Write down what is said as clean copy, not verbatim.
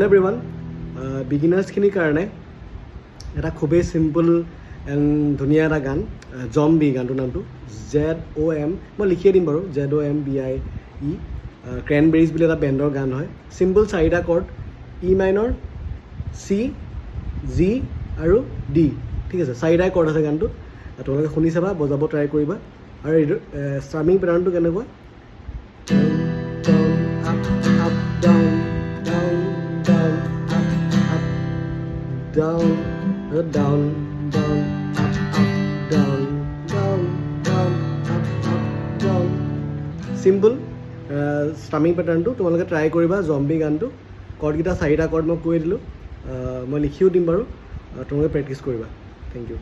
Hello' everyone, বিগিনাৰ্ছখিনিৰ কাৰণে এটা খুবেই চিম্পল এণ্ড ধুনীয়া এটা গান, জম্বি গানটোৰ নামটো ZOM, মই লিখিয়ে দিম বাৰু, ZOMBIE, ক্ৰেনবেৰিজ বুলি এটা বেণ্ডৰ গান হয়। চিম্পল 4টা কৰ্ড, ই মাইনৰ, চি, জি আৰু ডি, ঠিক আছে, 4টাই কৰ্ড আছে গানটোত। তোমালোকে শুনি চাবা, বজাব ট্ৰাই কৰিবা। আৰু এইটো ষ্ট্ৰামিং পেটাৰ্ণটো কেনেকুৱা, down, down, down, up, up, down, down, down, up, up, down. Simple strumming pattern to তোমালোকে ট্ৰাই কৰিবা। জম্বি গানটো কৰ্ডকেইটা 4টা কৰ্ড মই কৈ দিলোঁ, মই লিখিও দিম বাৰু, তোমালোকে প্ৰেক্টিছ কৰিবা। Thank U.